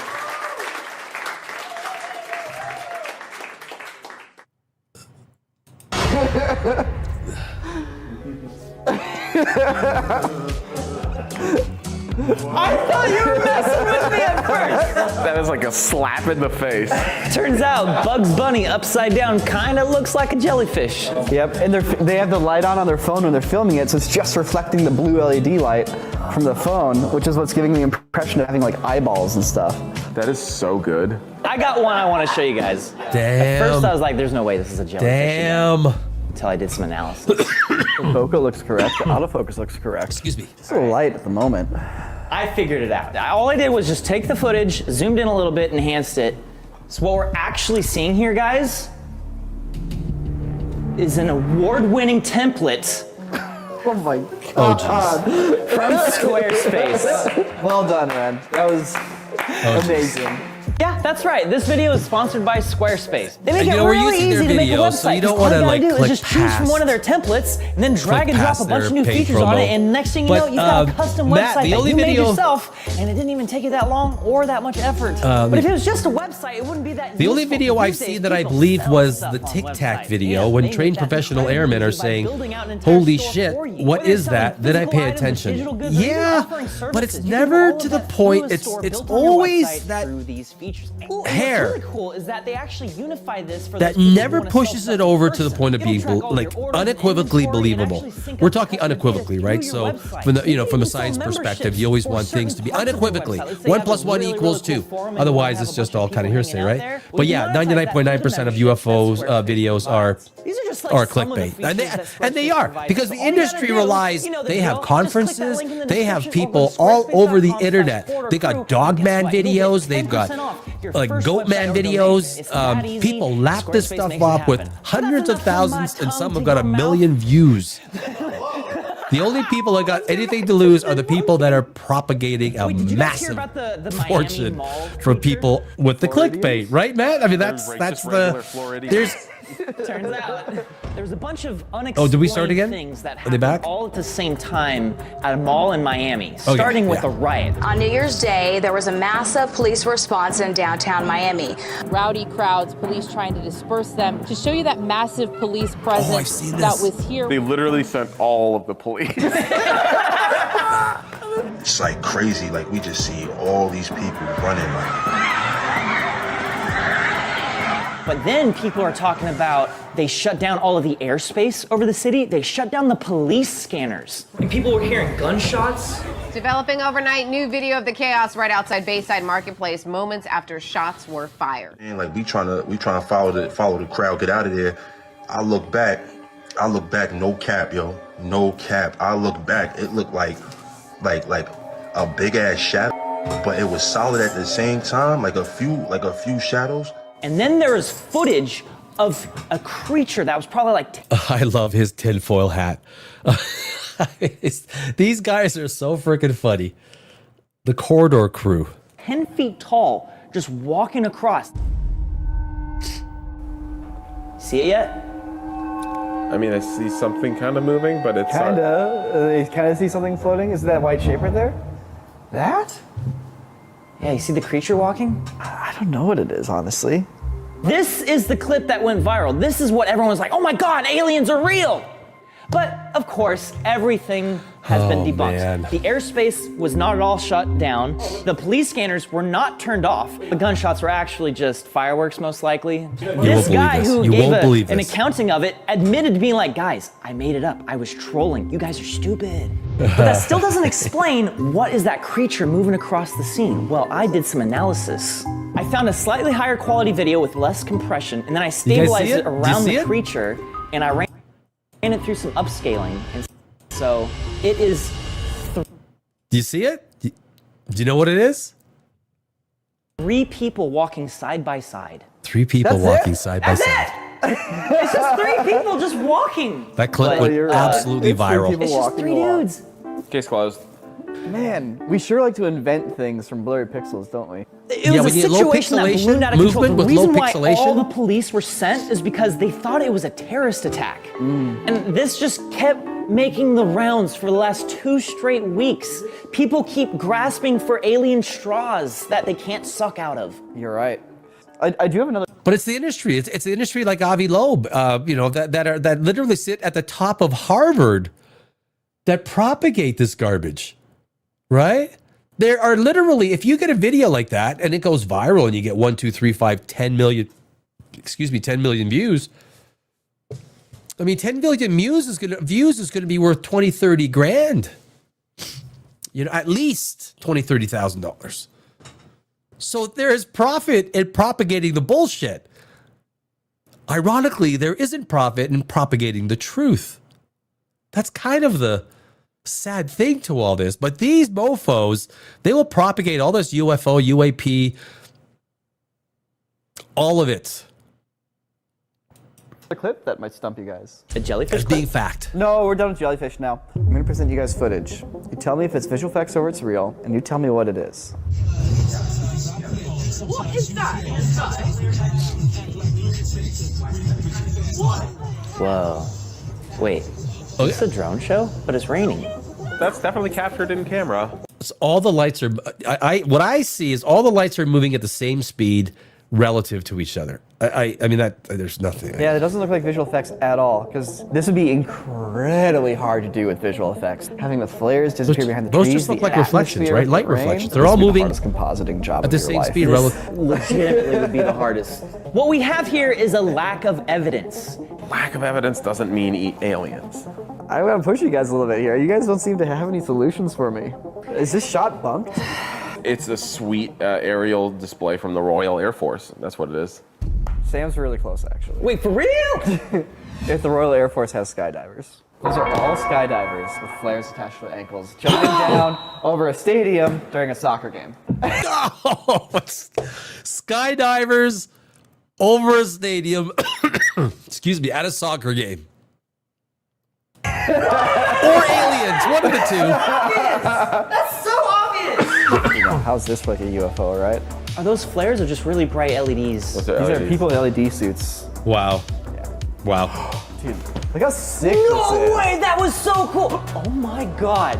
is like a slap in the face. Turns out Bugs Bunny upside down kind of looks like a jellyfish. Yep, and they have the light on their phone when they're filming it, so it's just reflecting the blue LED light from the phone, which is what's giving the impression of having like eyeballs and stuff. That is so good. I got one I want to show you guys. Damn. At first I was like, there's no way this is a jellyfish. Damn. Until I did some analysis. The bokeh looks correct. The autofocus looks correct. Excuse me. It's a little light at the moment. I figured it out. All I did was just take the footage, zoomed in a little bit, enhanced it. So what we're actually seeing here, guys, is an award-winning template. Oh my God. From Squarespace. Well done, man. That was amazing. Yeah, that's right. This video is sponsored by Squarespace. They make And, it we're really using their easy to make a videos, website. so you don't All want to gotta do click is just choose from one of their templates and then drag and drop a bunch of new features on it, and next thing you know, you've got a custom Matt, website the that only you made video- yourself, and it didn't even take you that long or that much effort. But if it was just a website, it wouldn't be that The only useful. video I've These days, seen that I people believe sell was stuff the on Tic Tac websites. video And when they trained make that professional incredibly airmen are easy by saying, building out an entire holy store shit, for you. what Whether is they're selling that? Then I physical pay items, attention. digital goods, or even Yeah, offering but it's services, you can do never all of to the that point. through a It's store it's built on your always website that through these features. And hair. what's really cool is that they actually unify this for that those people who never wanna sell pushes stuff it in over to the person. point of It'll being track all like your orders and unequivocally inventory and believable. actually sync We're up talking custom data unequivocally, through right? your So website. from the You from a can sell science perspective, memberships you always for want things to be certain parts of your unequivocally. website. Let's say you 1 have plus this 1 really, equals really 2. cool forum and you Otherwise, wanna it's have a just bunch all of kind of people hearsay, hanging out right? there. But Well, you yeah, monetize that through the 99.9% of memberships that UFOs Squarespace videos provides. These are just like are some of the clickbait, features that and they Squarespace are provides. because So the all you gotta industry do, relies. you know the They drill. have Just click that conferences. link in the They have description people over all over the squarespace.com/order internet. They crew, got Dog and Man guess what? You'll get videos. They've 10% got off your like first Goat Man website or domain. videos. It's that easy. People lap this Squarespace stuff makes it up with happen. hundreds That's of enough from my thousands, and some tongue have to got a your million views. The only people that got anything to lose are the people that are propagating a massive fortune for people with the clickbait, right, Matt? I mean, that's the there's. Turns out there was a bunch of Oh, unexplained did we start again? things that Are they happened back? all at the same time at a mall in Miami, Okay, starting with yeah. a riot. On New Year's Day, there was a massive police response in downtown Miami. Rowdy crowds, police trying to disperse them. To show you that massive police presence that was here. They literally sent all of the police. It's like crazy. Like we just see all these people running like. But then people are talking about they shut down all of the airspace over the city. They shut down the police scanners. And people were hearing gunshots. Developing overnight, new video of the chaos right outside Bayside Marketplace, moments after shots were fired. And like we trying to follow the crowd, get out of there. I look back, no cap, yo, no cap. I look back, it looked like a big ass shadow, but it was solid at the same time, like a few shadows. And then there was footage of a creature that was probably like I love his tinfoil hat. These guys are so freaking funny. The Corridor Crew. 10 feet tall, just walking across. See it yet? I mean, I see something kind of moving, but it's They kind of see something floating. Is that white shape right there? That? Yeah, you see the creature walking? I don't know what it is, honestly. This is the clip that went viral. This is what everyone was like, oh my God, aliens are real. But of course, everything has been debunked. Man. The airspace was not at all shut down. The police scanners were not turned off. The gunshots were actually just fireworks, most likely. This guy who gave an accounting of it admitted to being like, guys, I made it up. I was trolling. You guys are stupid. But that still doesn't explain what is that creature moving across the scene. Well, I did some analysis. I found a slightly higher quality video with less compression, and then I stabilized it around the creature, and I ran it through some upscaling. And so it is. Do you see it? Do you know what it is? 3 people walking side by side. 3 people walking side by side. It's just 3 people just walking. That clip But, went absolutely viral. It's just 3 dudes. Case closed. Man, we sure like to invent things from blurry pixels, don't we? It was a situation that ballooned out of control. The reason why all the police were sent is because they thought it was a terrorist attack. And this just kept making the rounds for the last 2 straight weeks. People keep grasping for alien straws that they can't suck out of. You're right. I do have another. But it's the industry. It's the industry like Avi Loeb, that literally sit at the top of Harvard that propagate this garbage, right? There are literally, if you get a video like that and it goes viral and you get 1, 2, 3, 5, 10 million, 10 million views. I mean, 10 million views is going to be worth 20, 30 grand. You know, at least $20,000, $30,000. So there is profit in propagating the bullshit. Ironically, there isn't profit in propagating the truth. That's kind of the sad thing to all this. But these mofos, they will propagate all this UFO, UAP, all of it. A clip that might stump you guys. A jellyfish as being fact. No, we're done with jellyfish now. I'm going to present you guys footage. You tell me if it's visual effects or it's real, and you tell me what it is. What is that? Whoa. Wait. Is this a drone show? But it's raining. That's definitely captured in camera. So all the lights are, what I see is all the lights are moving at the same speed relative to each other. I mean, that there's nothing. Yeah, it doesn't look like visual effects at all, because this would be incredibly hard to do with visual effects. Having the flares disappear behind the trees. Those just look the like reflections, atmosphere, right? Light the rain. reflections. They're all moving the compositing job at the of your same life. speed relative. Legitimately would be the hardest. What we have here is a lack of evidence. Lack of evidence doesn't mean aliens. I'm gonna push you guys a little bit here. You guys don't seem to have any solutions for me. Is this shot bunked? It's a sweet aerial display from the Royal Air Force. That's what it is. Sam's really close, actually. Wait, for real? If the Royal Air Force has skydivers. Those are all skydivers with flares attached to their ankles, jumping down over a stadium during a soccer game. Oh, skydivers over a stadium, excuse me, at a soccer game. Or aliens, one of the two. That's so obvious! You know, how's this like a UFO, right? Are those flares or just really bright LEDs? These are people in LED suits. Wow. Yeah. Wow. Dude, look how sick this is. No way, that was so cool! Oh my god.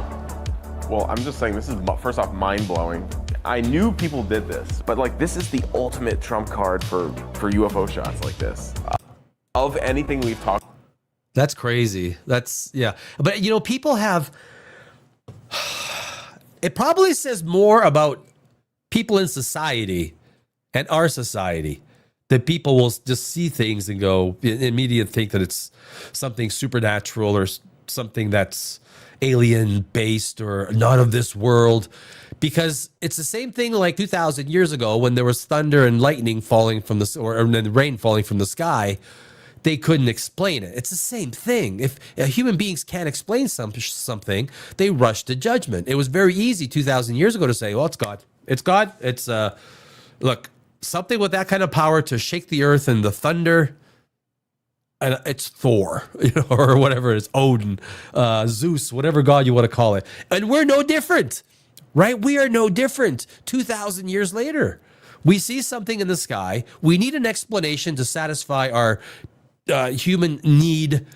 Well, I'm just saying, this is first off mind-blowing. I knew people did this, but like this is the ultimate trump card for UFO shots like this. Of anything we've talked. That's crazy. That's, yeah. But, you know, people have, it probably says more about people in society and our society that people will just see things and go, immediately think that it's something supernatural or something that's alien based or not of this world. Because it's the same thing like 2,000 years ago when there was thunder and lightning falling from the, or then rain falling from the sky. They couldn't explain it. It's the same thing. If human beings can't explain something, they rush to judgment. It was very easy 2,000 years ago to say, well, it's God. It's God. It's, look, something with that kind of power to shake the earth and the thunder, and it's Thor, you know, or whatever it is, Odin, Zeus, whatever God you want to call it. And we're no different, right? We are no different 2,000 years later. We see something in the sky. We need an explanation to satisfy our human need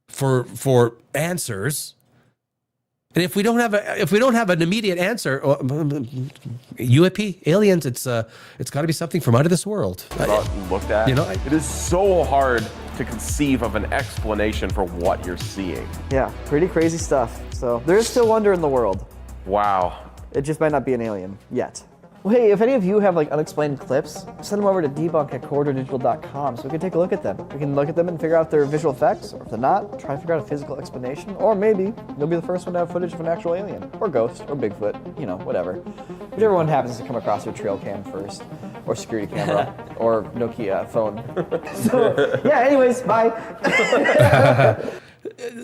for answers, and if we don't have an immediate answer, UAP, aliens, it's got to be something from out of this world. Looked at, you know, it is so hard to conceive of an explanation for what you're seeing. Yeah, pretty crazy stuff. So there is still wonder in the world. Wow. It just might not be an alien yet. Well, hey, if any of you have like unexplained clips, send them over to debunk@corridordigital.com so we can take a look at them. We can look at them and figure out if they're visual effects, or if they're not, try to figure out a physical explanation, or maybe you'll be the first one to have footage of an actual alien, or ghost, or Bigfoot, you know, whatever. Whichever one happens to come across your trail cam first, or security camera, or Nokia phone. So, yeah, anyways, bye.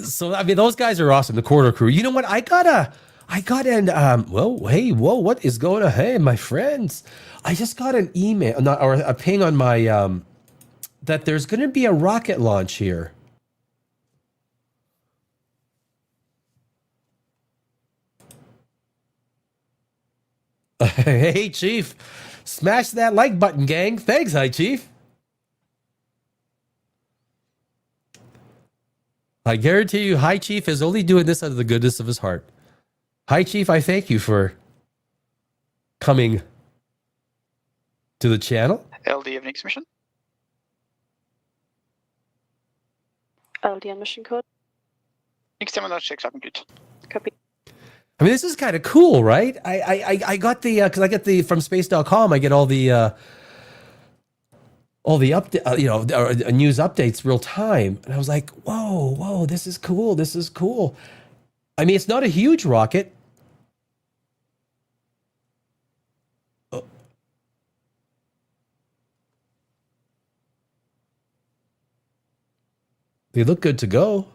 So, I mean, those guys are awesome, the Corridor crew. You know what? I got what is going on? Hey, my friends, I just got an email, or a ping on my, that there's going to be a rocket launch here. Hey, Chief, smash that like button, gang. Thanks, hi, Chief. I guarantee you, Hi Chief is only doing this out of the goodness of his heart. Hi Chief, I thank you for coming to the channel. LD of next mission. LD on mission code. Next time on check, complete. Copy. I mean, this is kind of cool, right? I got the because I get the from space.com. I get all the update, news updates real time, and I was like, whoa, this is cool. This is cool. I mean, it's not a huge rocket. They look good to go.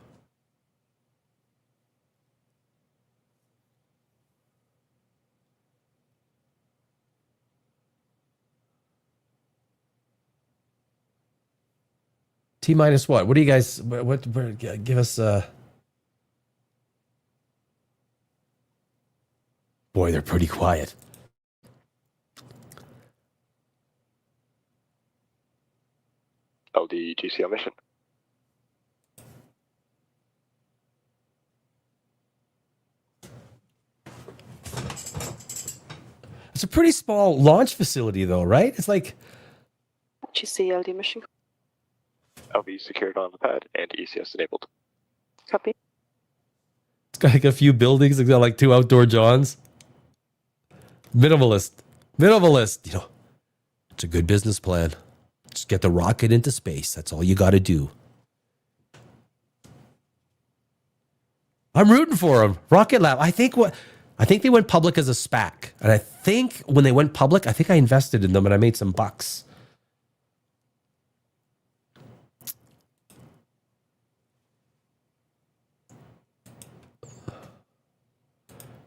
T minus what? What do you guys? What give us? Boy, they're pretty quiet. LD GCL mission. It's a pretty small launch facility, though, right? It's like GCLD mission. LV secured on the pad and ECS enabled. Copy. It's got like a few buildings. It's got like 2 outdoor johns. Minimalist. You know, it's a good business plan. Just get the rocket into space. That's all you got to do. I'm rooting for them. Rocket Lab. I think they went public as a SPAC. And I think when they went public, I think I invested in them and I made some bucks.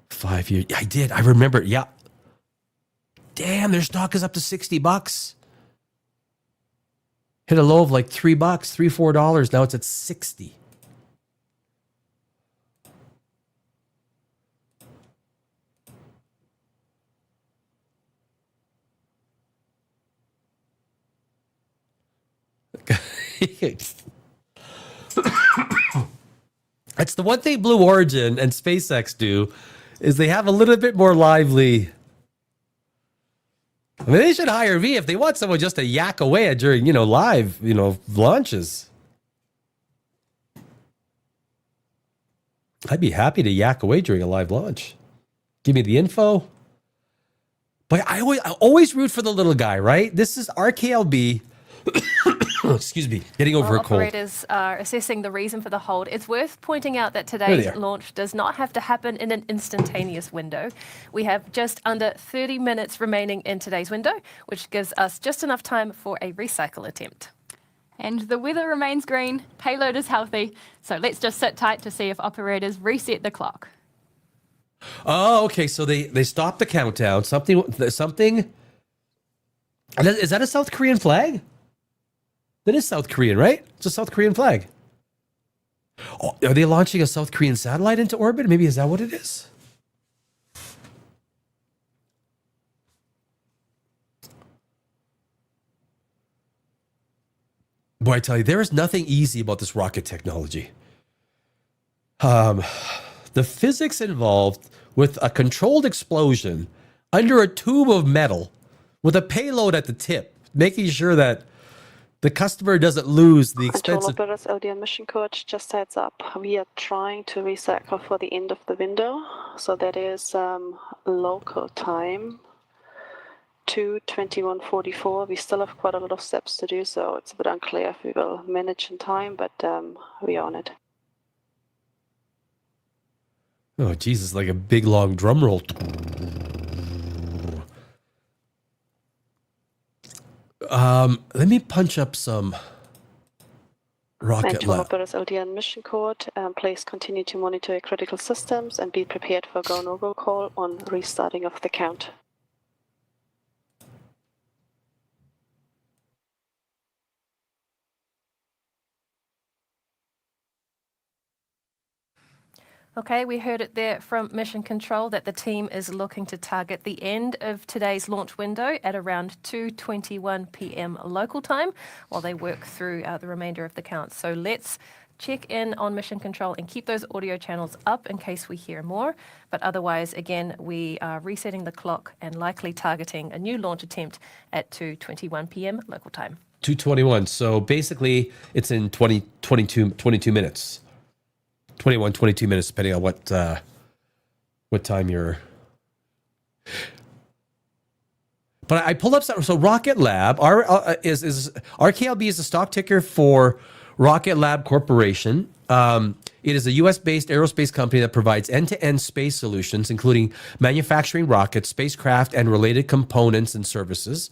$5 years. I did. I remember. Yeah. Damn, their stock is up to $60. Hit a low of like $3, $4. Now it's at 60. That's the one thing Blue Origin and SpaceX do is they have a little bit more lively. I mean, they should hire me if they want someone just to yak away during, live, launches. I'd be happy to yak away during a live launch. Give me the info. But I always root for the little guy, right? This is RKLB. Excuse me, getting over a cold. Operators are assessing the reason for the hold. It's worth pointing out that today's launch does not have to happen in an instantaneous window. We have just under 30 minutes remaining in today's window, which gives us just enough time for a recycle attempt. And the weather remains green, payload is healthy, so let's just sit tight to see if operators reset the clock. Oh, okay, so they stopped the countdown. Something. Is that a South Korean flag? That is South Korean, right? It's a South Korean flag. Oh, are they launching a South Korean satellite into orbit? Maybe is that what it is? Boy, I tell you, there is nothing easy about this rocket technology. The physics involved with a controlled explosion under a tube of metal with a payload at the tip, making sure that the customer doesn't lose the expensive... Control operators, LDN mission code, just heads up. We are trying to recycle for the end of the window. So that is local time, 2:21:44. We still have quite a lot of steps to do, so it's a bit unclear if we will manage in time, but we are on it. Oh, Jesus, like a big, long drum roll. Let me punch up some rocket lab. Operators LDN mission code. Please continue to monitor your critical systems and be prepared for go no go call on restarting of the count. Okay, we heard it there from Mission Control that the team is looking to target the end of today's launch window at around 2:21 p.m. local time while they work through the remainder of the count. So let's check in on Mission Control and keep those audio channels up in case we hear more. But otherwise, again, we are resetting the clock and likely targeting a new launch attempt at 2:21 p.m. local time. 2:21. So basically, it's in 22 minutes. 22 minutes, depending on what what time you're. But I pulled up some. So Rocket Lab is RKLB is the stock ticker for Rocket Lab Corporation. It is a U.S.-based aerospace company that provides end-to-end space solutions, including manufacturing rockets, spacecraft, and related components and services.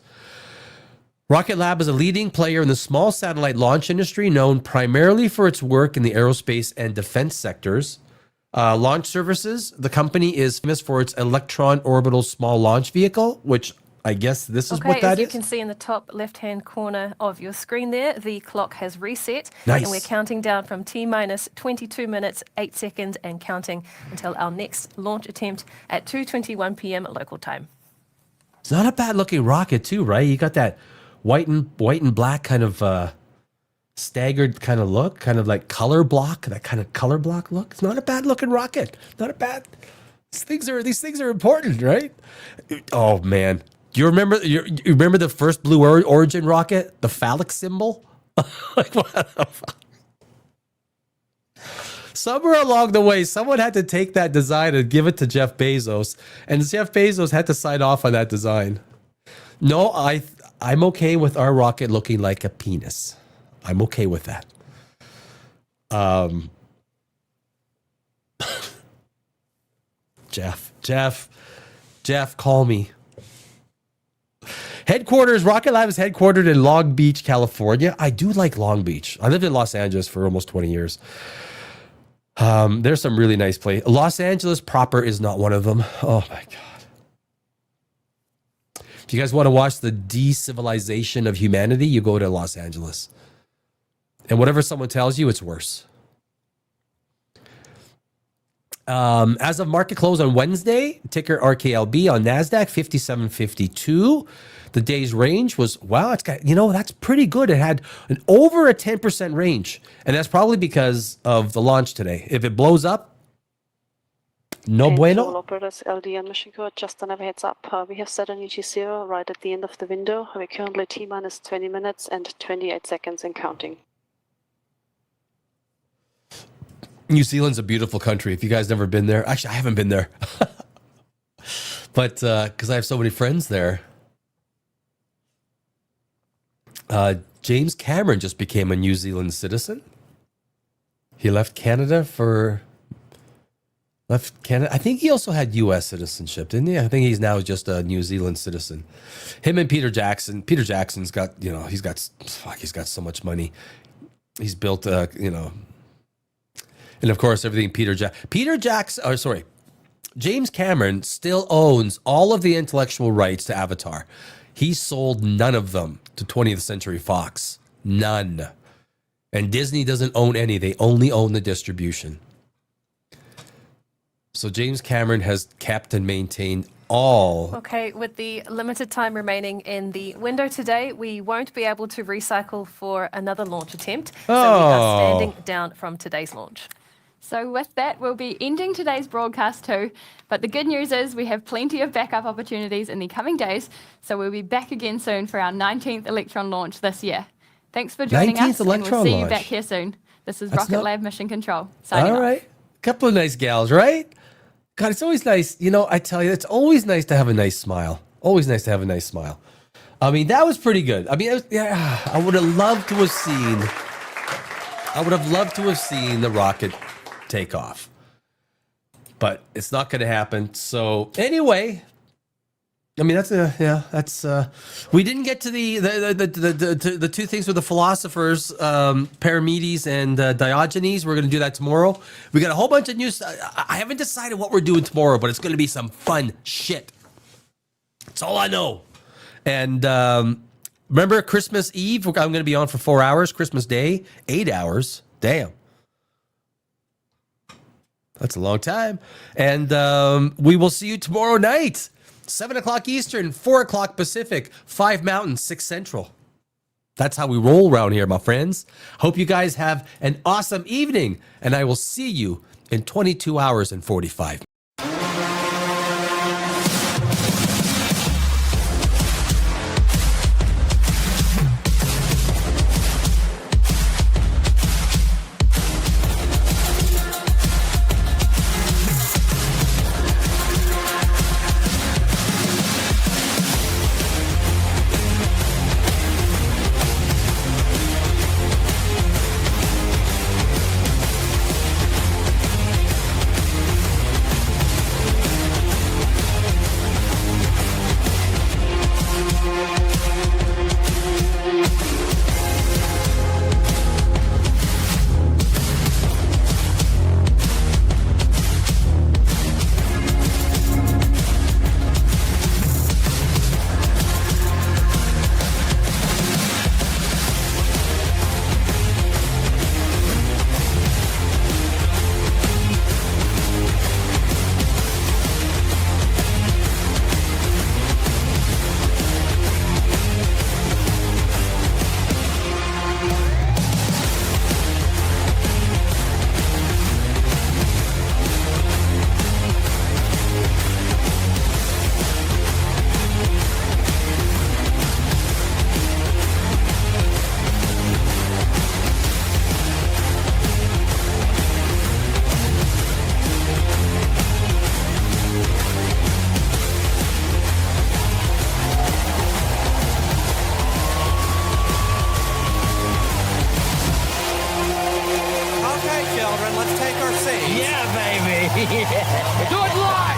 Rocket Lab is a leading player in the small satellite launch industry, known primarily for its work in the aerospace and defense sectors. Launch services. The company is famous for its Electron Orbital Small Launch Vehicle, which I guess this is what that as you is. can see in the top left-hand corner of your screen there, the clock has reset. Nice. And we're counting down from T-minus 22 minutes, 8 seconds, and counting until our next launch attempt at 2:21 p.m. local time. It's not a bad-looking rocket, too, right? You got that white and black kind of staggered kind of look, kind of like color block, that kind of color block look. It's not a bad-looking rocket. Not a bad. These things are important, right? Oh man. Do you remember the first Blue Origin rocket? The phallic symbol? Like what the fuck? Somewhere along the way, someone had to take that design and give it to Jeff Bezos, and Jeff Bezos had to sign off on that design. No, I'm okay with our rocket looking like a penis. I'm okay with that. Jeff, call me. Rocket Lab is headquartered in Long Beach, California. I do like Long Beach. I lived in Los Angeles for almost 20 years. There's some really nice places. Los Angeles proper is not one of them. Oh my God. If you guys want to watch the de-civilization of humanity, you go to Los Angeles. And whatever someone tells you, it's worse. As of market close on Wednesday, ticker RKLB on NASDAQ, 5752. The day's range was, wow, it's got, that's pretty good. It had over a 10% range. And that's probably because of the launch today. If it blows up, no bueno. All operators, LD and mission code, just another heads up. We have set a new G0 right at the end of the window. We're currently T-minus 20 minutes and 28 seconds and counting. New Zealand's a beautiful country. If you guys never been there, actually, I haven't been there, but because I have so many friends there. James Cameron just became a New Zealand citizen. He left Canada. I think he also had U.S. citizenship, didn't he? I think he's now just a New Zealand citizen. Him and Peter Jackson. Peter Jackson's got, he's got so much money. He's built, and of course, everything James Cameron still owns all of the intellectual rights to Avatar. He sold none of them to 20th Century Fox. None. And Disney doesn't own any. They only own the distribution. So James Cameron has kept and maintained all. Okay, with the limited time remaining in the window today, we won't be able to recycle for another launch attempt. So we are standing down from today's launch. So with that, we'll be ending today's broadcast too. But the good news is we have plenty of backup opportunities in the coming days. So we'll be back again soon for our 19th Electron launch this year. Thanks for joining us, and we'll see you back here soon. This is Rocket Lab Mission Control. Signing off. All right. Couple of nice gals, right? God, it's always nice. I tell you, it's always nice to have a nice smile. Always nice to have a nice smile. I mean, that was pretty good. I mean, I would have loved to have seen the rocket take off, but it's not going to happen. So anyway, I mean, we didn't get to the two things with the philosophers, Paramedes and Diogenes. We're going to do that tomorrow. We got a whole bunch of news. I haven't decided what we're doing tomorrow, but it's going to be some fun shit. That's all I know. And remember Christmas Eve? I'm going to be on for 4 hours. Christmas Day, 8 hours. Damn. That's a long time. And we will see you tomorrow night. 7 o'clock Eastern, 4 o'clock Pacific, 5 Mountain, 6 Central. That's how we roll around here, my friends. Hope you guys have an awesome evening, and I will see you in 22 hours and 45 minutes. Yeah, baby. Do it live.